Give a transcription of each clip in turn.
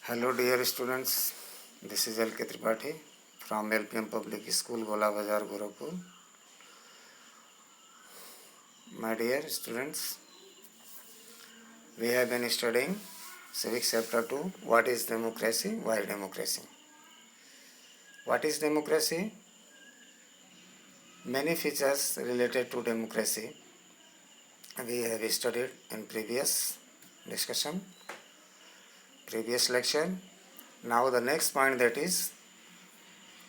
Hello dear students, this is L.K. Tripathi from LPM Public School, Gola Bazar, Gorakhpur. My dear students, we have been studying Civics Chapter 2, What is Democracy, Why Democracy? What is democracy? Many features related to democracy we have studied in previous discussion, previous lecture. Now the next point, that is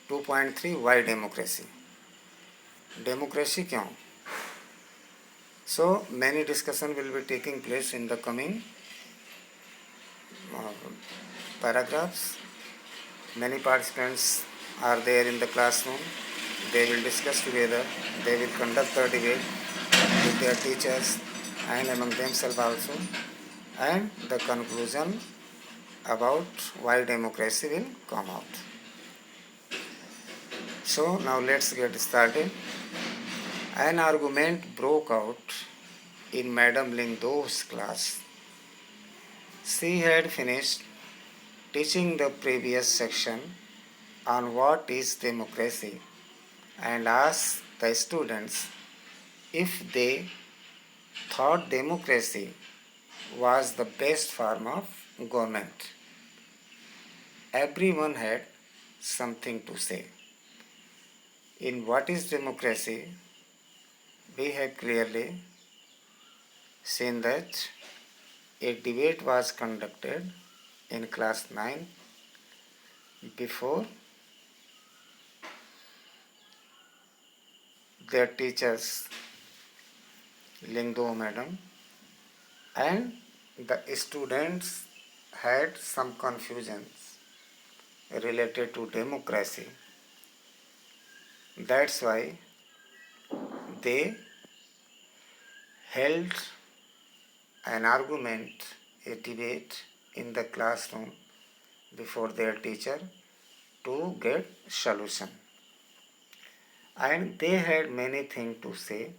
2.3, Why Democracy? Democracy क्यों? So many discussion will be taking place in the coming paragraphs. Many participants are there in the classroom. They will discuss together. They will conduct a debate with their teachers and among themselves also. And the conclusion about why democracy will come out. So now let's get started. An argument broke out in Madame Lingdou's class. She had finished teaching the previous section on what is democracy and asked the students if they thought democracy was the best form of government. Everyone had something to say. In What is Democracy, we have clearly seen that a debate was conducted in class 9 before their teachers, Lingdou madam, and the students had some confusions related to democracy. That's why they held an argument, a debate in the classroom before their teacher to get solution. And they had many things to say.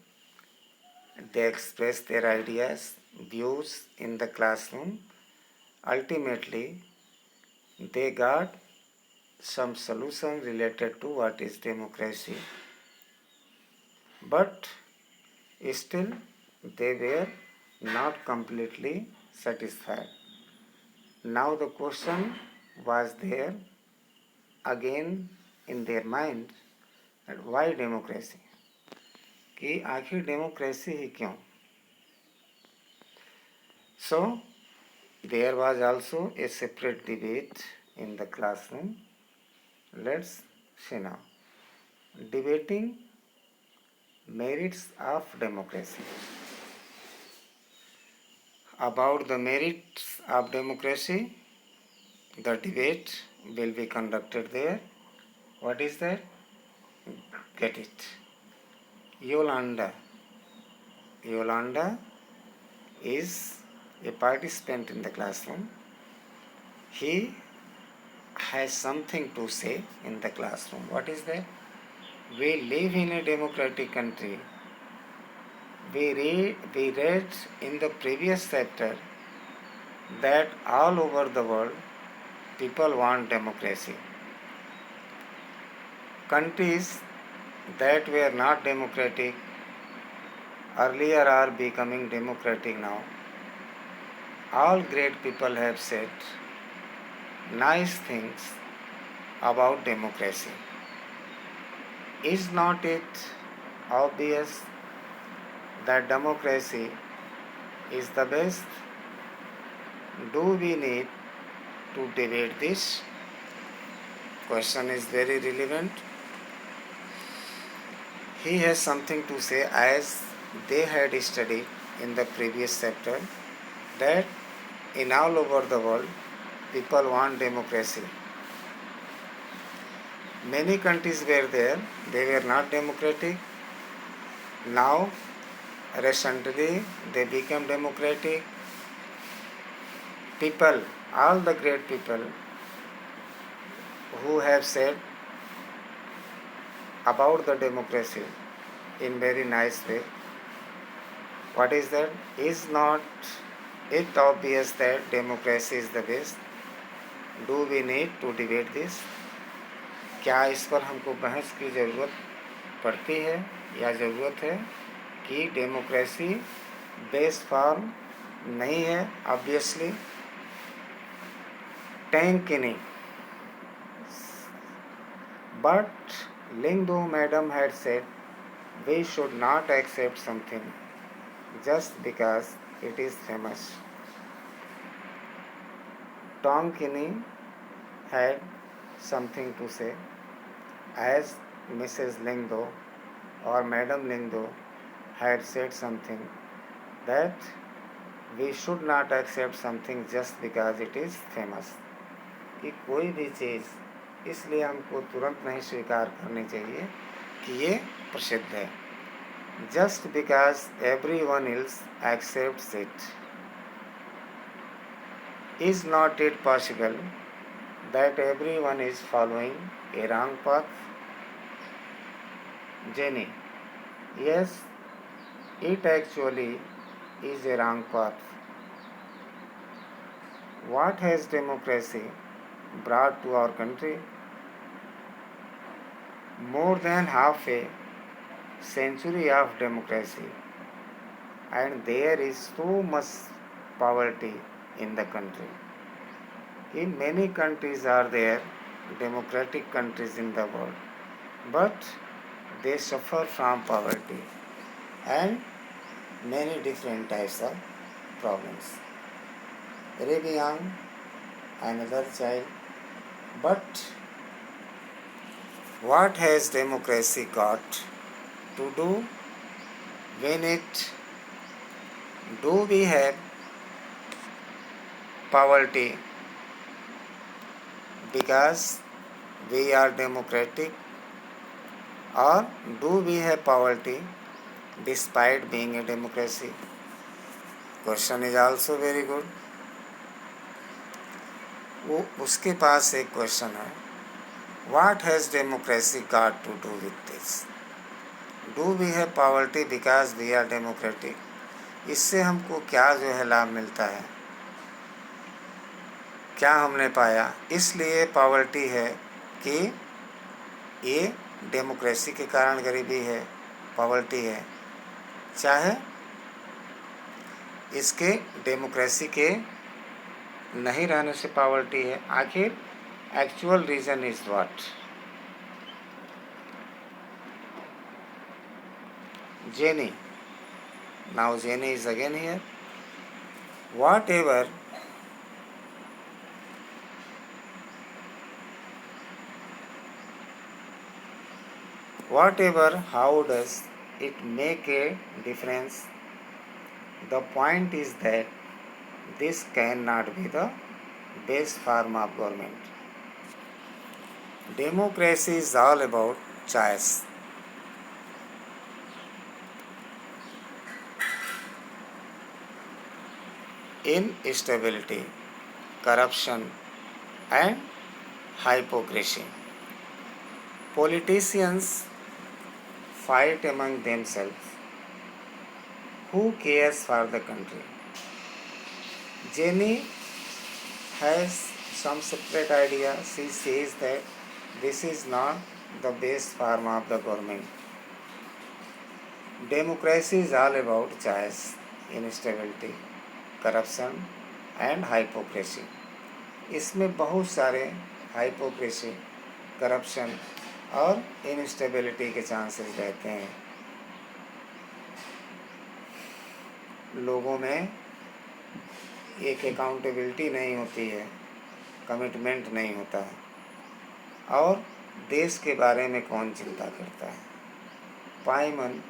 They expressed their ideas, views in the classroom. Ultimately, they got some solution related to what is democracy. But still, they were not completely satisfied. Now the question was there again in their mind, that why democracy? कि आखिर democracy ही क्यों? So there was also a separate debate in the classroom. Let's see now. Debating merits of democracy. About the merits of democracy, the debate will be conducted there. What is that? Get it. Yolanda. Yolanda is a participant in the classroom. He has something to say in the classroom. What is that? We live in a democratic country. We read in the previous chapter that all over the world people want democracy. Countries that were not democratic earlier are becoming democratic now. All great people have said nice things about democracy. Is not it obvious that democracy is the best? Do we need to debate this? Question is very relevant. He has something to say, as they had studied in the previous chapter that in all over the world people want democracy. Many countries were there, they were not democratic. Now recently they became democratic. People, all the great people who have said about the democracy in very nice way. What is that? Is not it obvious that democracy is the best? Do we need to debate this? क्या इस पर हमको बहस की ज़रूरत पड़ती है या ज़रूरत है कि डेमोक्रेसी बेस्ट फॉर्म नहीं है? Obviously tankini, but Lyngdoh madam had said we should not accept something just because it is famous. Tonkini had something to say as Mrs. Lingdo or Madam Lingdo had said something that we should not accept something just because it is famous. कि कोई भी चीज़ इसलिए हमको तुरंत नहीं स्वीकार करनी चाहिए कि ये प्रसिद्ध है, just because everyone else accepts it. Is not it possible that everyone is following a wrong path? Jenny: yes, it actually is a wrong path. What has democracy brought to our country? More than half a century of democracy, and there is so much poverty in the country. In many countries are there, democratic countries in the world, but they suffer from poverty and many different types of problems. Very young, another child, but what has democracy got to do when it do we have poverty because we are democratic, or do we have poverty despite being a democracy? Question is also very good. वो उसके पास एक question है, What has democracy got to do with this? Do we have poverty because we are democratic? इससे हमको क्या जो है लाभ मिलता है? क्या हमने पाया? इसलिए पावर्टी है कि ये डेमोक्रेसी के कारण गरीबी है, पावर्टी है, चाहे इसके डेमोक्रेसी के नहीं रहने से पावर्टी है. आखिर actual reason is what? Jenny, now Jenny is again here. Whatever, how does it make a difference? The point is that this cannot be the best form of government. Democracy is all about choice. Instability, corruption, and hypocrisy. Politicians fight among themselves. Who cares for the country? Jenny has some separate idea. She says that this is not the best form of the government. Democracy is all about choice, instability, corruption and hypocrisy. इसमें बहुत सारे hypocrisy, corruption और instability के chances रहते हैं. लोगों में एक अकाउंटेबिलिटी नहीं होती है, कमिटमेंट नहीं होता है, और देश के बारे में कौन चिंता करता है? Pyman,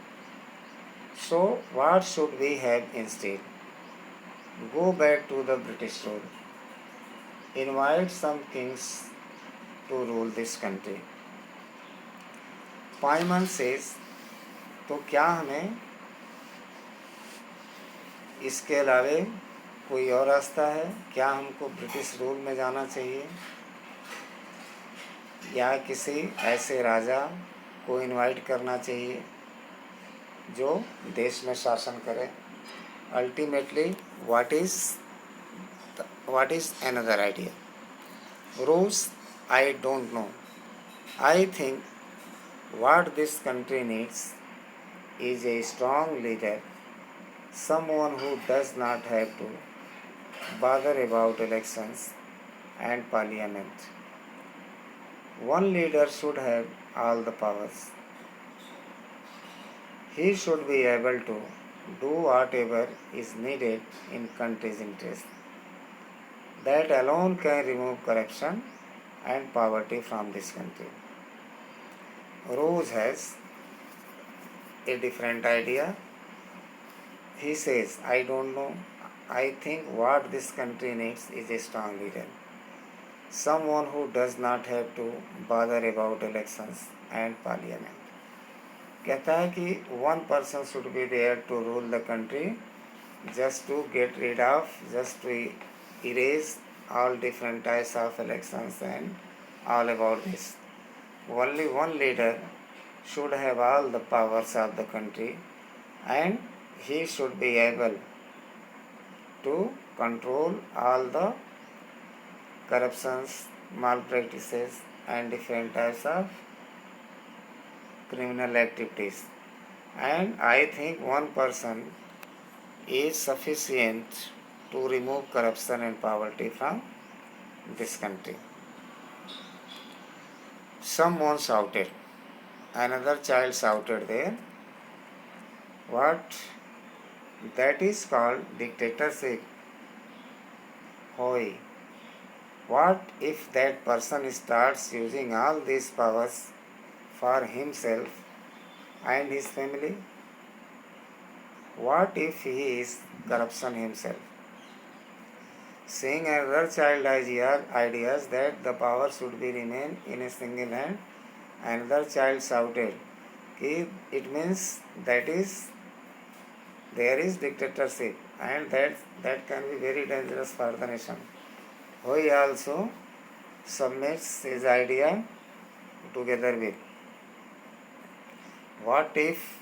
so what should we have instead? Go back to the British rule. Invite some kings to rule this country. Pyman says, तो क्या हमें इसके अलावे कोई और रास्ता है? क्या हमको ब्रिटिश रूल में जाना चाहिए या किसी ऐसे राजा को इनवाइट करना चाहिए जो देश में शासन करे? Ultimately what is another idea? Rose, I don't know. I think what this country needs is a strong leader, someone who does not have to bother about elections and parliament. One leader should have all the powers. He should be able to do whatever is needed in country's interest. That alone can remove corruption and poverty from this country. Rose has a different idea. He says, I don't know. I think what this country needs is a strong leader. Someone who does not have to bother about elections and parliament. कहता है कि one person should be there to rule the country, just to get rid of, just to erase all different types of elections and all about this. Only one leader should have all the powers of the country, and he should be able to control all the corruptions, malpractices and different types of criminal activities. And I think one person is sufficient to remove corruption and poverty from this country. Someone shouted. Another child shouted there. What? That is called dictatorship. Hoy. What if that person starts using all these powers for himself and his family? What if he is corruption himself? Seeing another child ideas that the power should be remain in a single hand, another child shouted, it means there is dictatorship, and that can be very dangerous for the nation. He also submits his idea together with. What if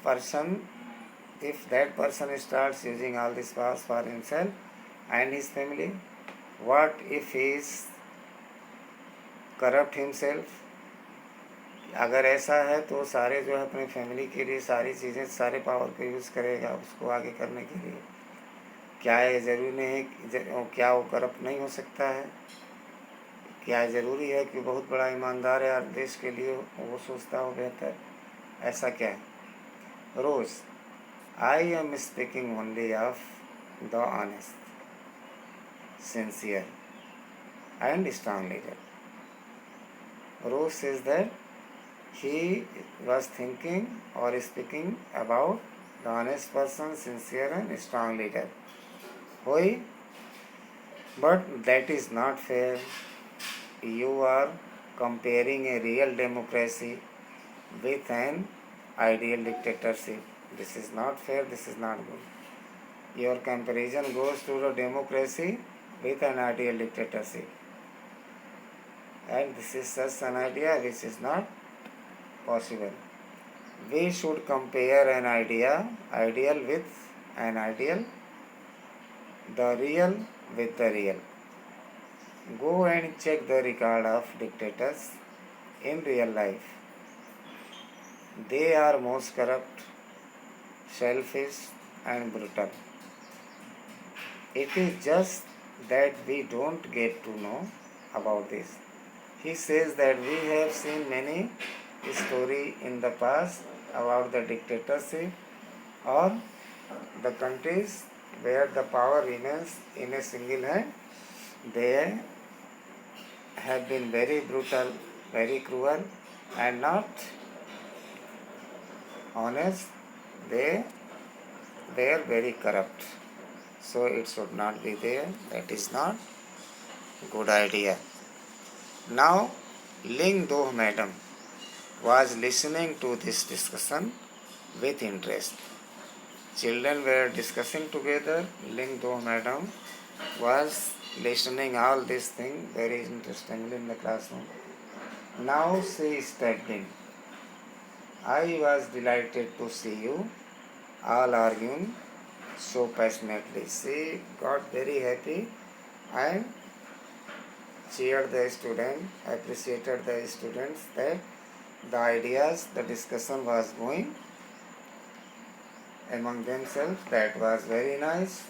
that person starts using all these powers for himself and his family? What if he is corrupt himself? अगर ऐसा है तो सारे जो है अपने family के लिए सारी चीज़ें सारे पावर को यूज़ करेगा उसको आगे करने के लिए. क्या ये ज़रूरी नहीं है क्या वो करप्ट नहीं हो सकता है? क्या ज़रूरी है कि बहुत बड़ा ईमानदार है और देश के लिए वो सोचता हो बेहतर? ऐसा क्या है? रोज़, I am speaking only of the honest, sincere and strong leader. Rose says that he was thinking or speaking about the honest person, sincere and strong leader. Why? But that is not fair. You are comparing a real democracy with an ideal dictatorship. This is not fair, this is not good. Your comparison goes to the democracy with an ideal dictatorship. And this is such an idea which is not possible. We should compare an ideal with an ideal, the real with the real. Go and check the record of dictators in real life. They are most corrupt, selfish and brutal. It is just that we don't get to know about this. He says that we have seen many stories in the past about the dictatorship or the countries where the power remains in a single hand. They have been very brutal, very cruel and not honest. They are very corrupt. So it should not be there. That is not good idea. Now Ling Do madam was listening to this discussion with interest. Children were discussing together. Ling Do madam was listening all these things very interestingly in the classroom. Now she stepped in. I was delighted to see you all arguing so passionately. She got very happy and cheered the student, appreciated the students that the ideas, the discussion was going among themselves. That was very nice,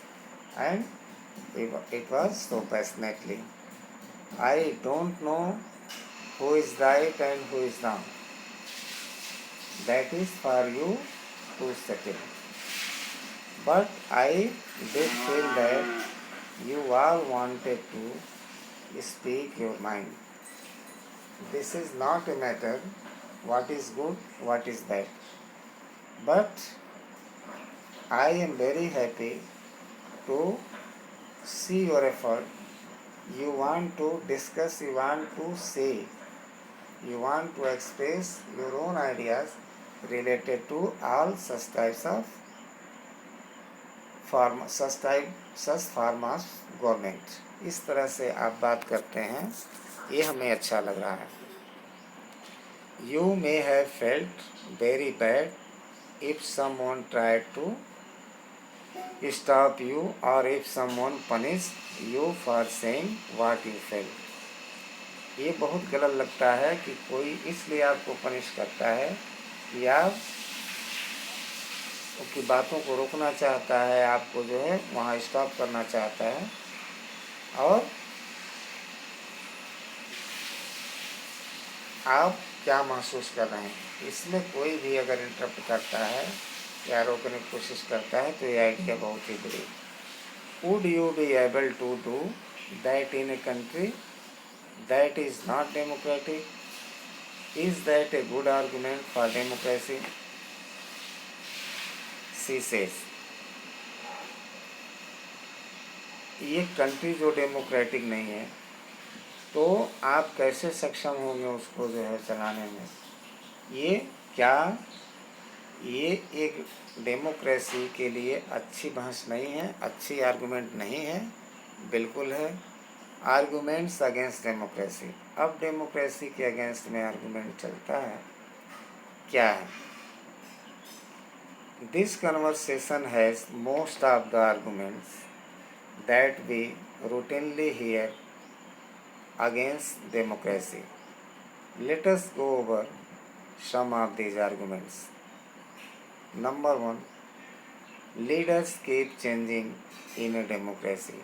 and it was so passionately. I don't know who is right and who is wrong. That is for you to settle. But I did feel that you all wanted to speak your mind. This is not a matter what is good, what is bad. But I am very happy to see your effort. You want to discuss, you want to say, you want to express your own ideas related to all such types of such farmers government. इस तरह से आप बात करते हैं, ये हमें अच्छा लग रहा है. You may have felt very bad if someone tried to stop you or if someone punished you for saying what you felt. ये बहुत गलत लगता है कि कोई इसलिए आपको पनिश करता है कि आप उसकी बातों को रोकना चाहता है, आपको जो है वहाँ स्टॉप करना चाहता है. और आप क्या महसूस कर रहे हैं, इसमें कोई भी अगर इंटरप्ट करता है या रोकने की कोशिश करता है तो ये आइडिया बहुत ही बुरी. Would you be able to do that in a country that is not democratic? Is that a good argument for democracy? She says. ये कंट्री जो डेमोक्रेटिक नहीं है तो आप कैसे सक्षम होंगे उसको जो है चलाने में. ये क्या ये एक डेमोक्रेसी के लिए अच्छी बहस नहीं है, अच्छी आर्गुमेंट नहीं है. बिल्कुल है आर्गूमेंट्स अगेंस्ट डेमोक्रेसी. अब डेमोक्रेसी के अगेंस्ट में आर्गूमेंट चलता है, क्या है? This conversation has most of the arguments that we routinely hear against democracy. Let us go over some of these arguments. Number 1, leaders keep changing in a democracy.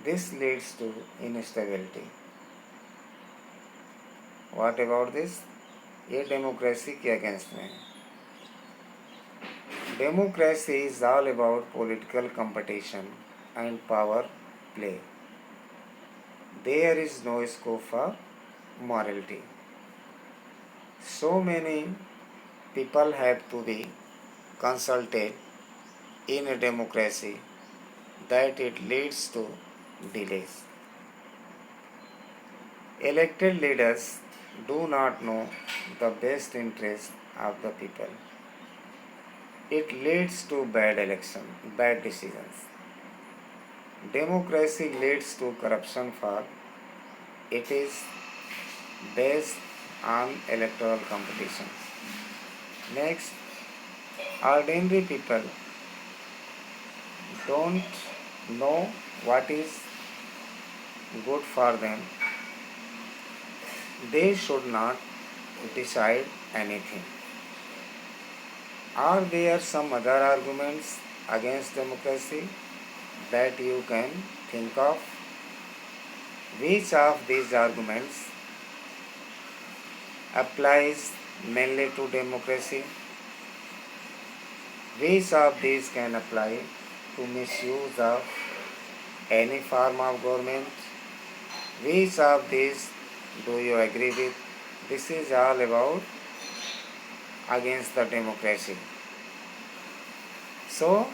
This leads to instability. What about this? ये democracy के against में है. Democracy is all about political competition and power play. There is no scope for morality. So many people have to be consulted in a democracy that it leads to delays. Elected leaders do not know the best interest of the people. It leads to bad decisions. Democracy leads to corruption for it is based on electoral competition. Next, ordinary people don't know what is good for them. They should not decide anything. Are there some other arguments against democracy that you can think of? Which of these arguments applies mainly to democracy? Which of these can apply to misuse of any form of government? Which of these do you agree with? This is all about against the democracy. So,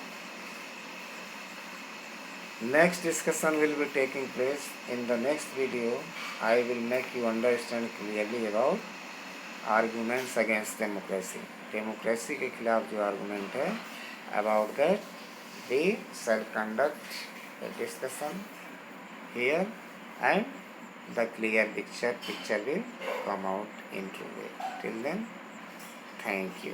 next discussion will be taking place in the next video. I will make you understand clearly about arguments against democracy. Democracy के खिलाफ जो argument है, about that we shall conduct a discussion here and the clear picture will come out in true way. Till then, thank you.